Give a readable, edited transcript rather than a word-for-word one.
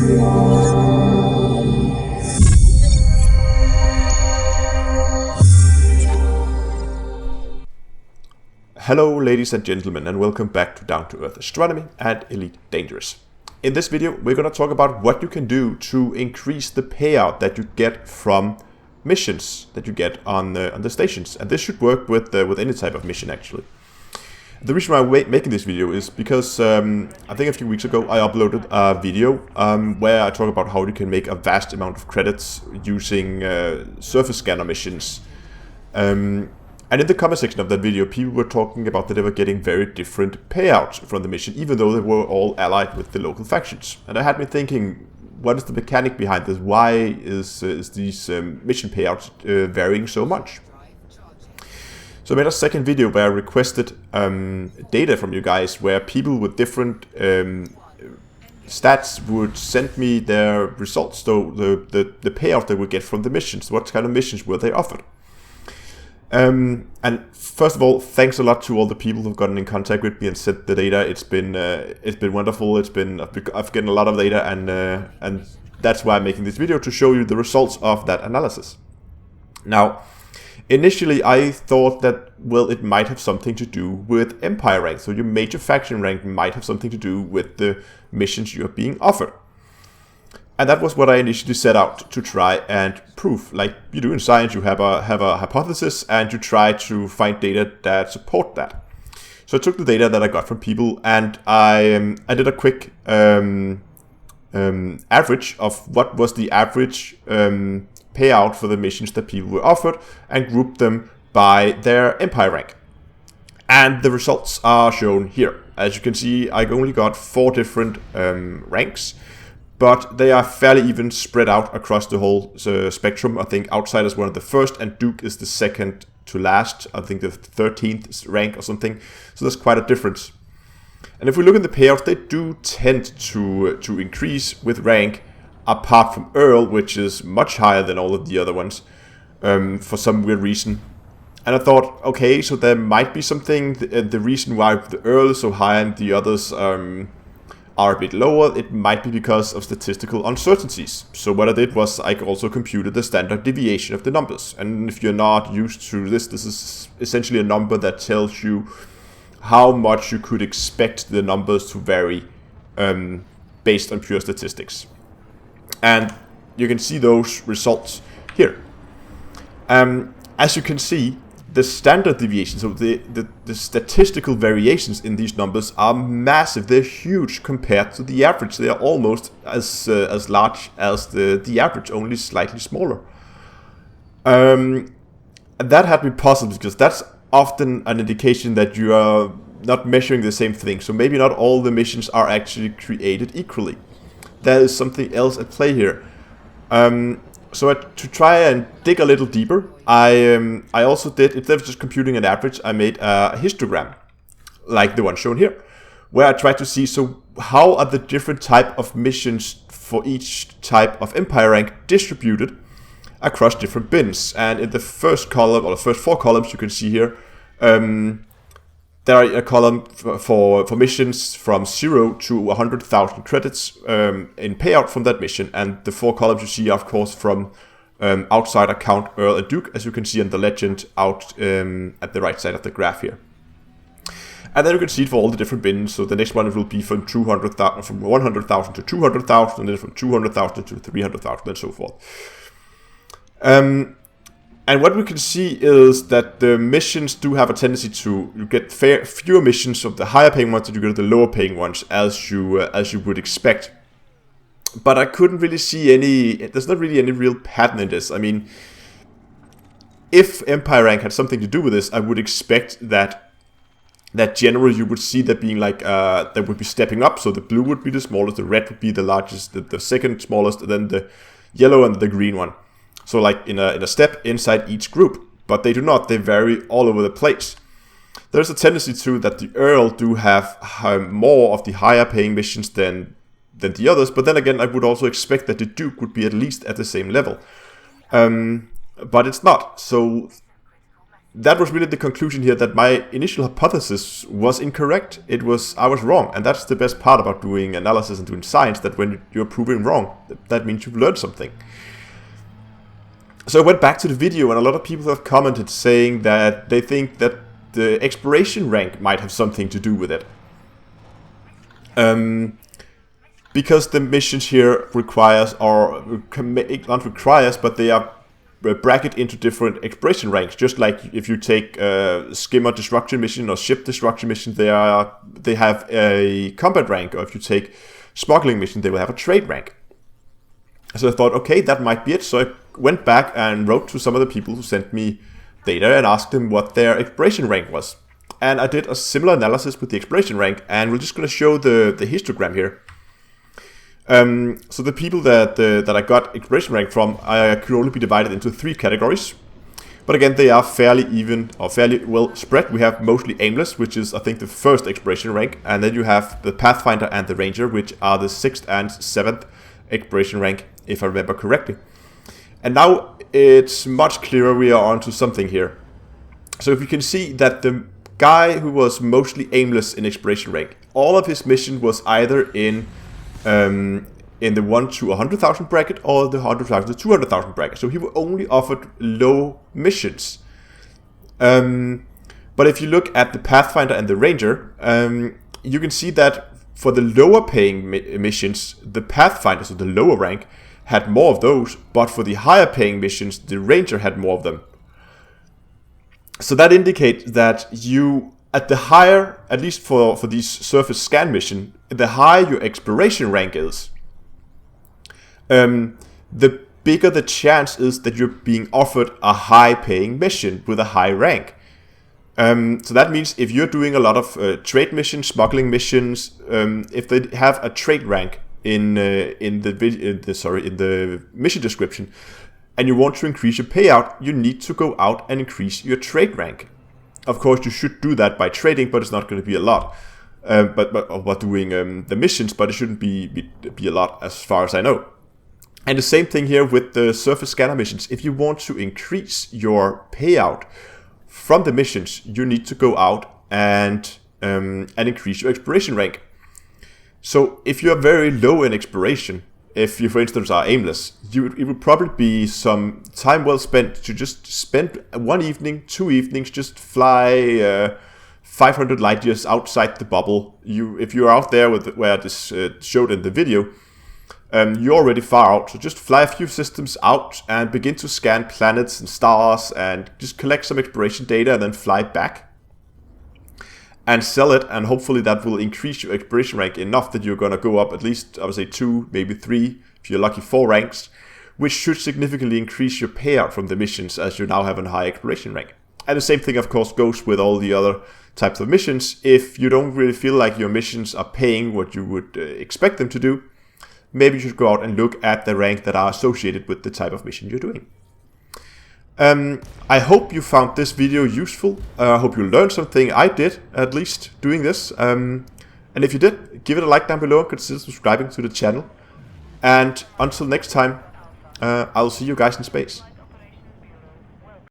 Hello ladies and gentlemen, and welcome back to Down to Earth Astronomy and Elite Dangerous. In this video we're going to talk about what you can do to increase the payout that you get from missions that you get on the stations, and this should work with any type of mission actually. The reason why I'm making this video is because I think a few weeks ago I uploaded a video where I talk about how you can make a vast amount of credits using surface scanner missions. And in the comment section of that video, people were talking about that they were getting very different payouts from the mission, even though they were all allied with the local factions. And I had me thinking, what is the mechanic behind this? Why is these mission payouts varying so much? So I made a second video where I requested data from you guys, where people with different stats would send me their results, so the payout they would get from the missions. What kind of missions were they offered? And first of all, thanks a lot to all the people who've gotten in contact with me and sent the data. It's been wonderful. I've gotten a lot of data, and that's why I'm making this video, to show you the results of that analysis. Now, initially I thought that, well, it might have something to do with empire rank. So your major faction rank might have something to do with the missions you're being offered. And that was what I initially set out to try and prove. Like you do in science, you have a hypothesis and you try to find data that support that. So I took the data that I got from people, and I did a quick average of what was the average payout for the missions that people were offered, and grouped them by their empire rank. And the results are shown here. As you can see, I only got 4 different ranks, but they are fairly even spread out across the whole spectrum. I think Outsider is one of the first, and Duke is the second to last. I think the 13th rank or something. So there's quite a difference. And if we look at the payouts, they do tend to increase with rank, apart from Earl, which is much higher than all of the other ones, for some weird reason. And I thought, okay, so there might be something, the reason why the Earl is so high and the others are a bit lower, it might be because of statistical uncertainties. So what I did was I also computed the standard deviation of the numbers. And if you're not used to this, this is essentially a number that tells you how much you could expect the numbers to vary based on pure statistics. And you can see those results here. As you can see, the standard deviations, so the statistical variations in these numbers are massive. They're huge compared to the average. They are almost as large as the average, only slightly smaller. And that had me puzzled, because that's often an indication that you are not measuring the same thing. So maybe not all the missions are actually created equally. There is something else at play here. So to try and dig a little deeper, I also did, instead of just computing an average, I made a histogram, like the one shown here, where I tried to see, so how are the different type of missions for each type of empire rank distributed across different bins. And in the first column, or the first 4 columns, you can see here, there are a column for missions from 0 to 100,000 credits in payout from that mission. And the 4 columns you see are, of course, from Outsider, Count, Earl, and Duke, as you can see in the legend out at the right side of the graph here. And then you can see it for all the different bins. So the next one will be from 100,000 to 200,000, and then from 200,000 to 300,000, and so forth. And what we can see is that the missions do have a tendency to, you get fewer missions of the higher paying ones than you get the lower paying ones, as you would expect. But I couldn't really see there's not really any real pattern in this. I mean, if empire rank had something to do with this, I would expect that generally you would see that being like, that would be stepping up. So the blue would be the smallest, the red would be the largest, the second smallest, and then the yellow and the green one. So like in a step inside each group, but they do not. They vary all over the place. There's a tendency too that the Earl do have more of the higher paying missions than the others, but then again I would also expect that the Duke would be at least at the same level. But it's not. So that was really the conclusion here, that my initial hypothesis was incorrect. I was wrong, and that's the best part about doing analysis and doing science, that when you're proven wrong, that means you've learned something. So I went back to the video, and a lot of people have commented saying that they think that the exploration rank might have something to do with it. Because the missions here requires, or not requires, but they are bracket into different exploration ranks. Just like if you take skimmer destruction mission or ship destruction mission, they have a combat rank, or if you take smuggling mission, they will have a trade rank. So I thought, okay, that might be it. So I went back and wrote to some of the people who sent me data and asked them what their exploration rank was. And I did a similar analysis with the exploration rank, and we're just going to show the histogram here. So the people that I got exploration rank from, I could only be divided into 3 categories. But again, they are fairly even, or fairly well spread. We have mostly aimless, which is, I think, the first exploration rank. And then you have the Pathfinder and the Ranger, which are the 6th and 7th exploration rank, if I remember correctly. And now it's much clearer we are onto something here. So if you can see that the guy who was mostly aimless in exploration rank, all of his mission was either in the 1 to 100,000 bracket or the 100,000 to 200,000 bracket. So he was only offered low missions. But if you look at the Pathfinder and the Ranger, you can see that for the lower paying missions, the Pathfinder, so the lower rank, had more of those, but for the higher paying missions, the Ranger had more of them. So that indicates that you, at the higher, at least for these surface scan mission, the higher your exploration rank is, the bigger the chance is that you're being offered a high paying mission with a high rank. So that means if you're doing a lot of trade missions, smuggling missions, if they have a trade rank in the mission description, and you want to increase your payout, you need to go out and increase your trade rank. Of course, you should do that by trading, but it's not going to be a lot. But doing the missions, but it shouldn't be a lot as far as I know. And the same thing here with the surface scanner missions. If you want to increase your payout from the missions, you need to go out and increase your exploration rank. So if you are very low in exploration, if you, for instance, are aimless, it would probably be some time well spent to just spend 1 evening, 2 evenings, just fly 500 light years outside the bubble. If you're out there with where this showed in the video, you're already far out. So just fly a few systems out and begin to scan planets and stars and just collect some exploration data and then fly back and sell it, and hopefully that will increase your exploration rank enough that you're going to go up at least, I would say, 2, maybe 3, if you're lucky, 4 ranks, which should significantly increase your payout from the missions as you now have a high exploration rank. And the same thing, of course, goes with all the other types of missions. If you don't really feel like your missions are paying what you would expect them to do, maybe you should go out and look at the rank that are associated with the type of mission you're doing. I hope you found this video useful. I hope you learned something. I did, at least, doing this. And if you did, give it a like down below and consider subscribing to the channel. And until next time, I'll see you guys in space.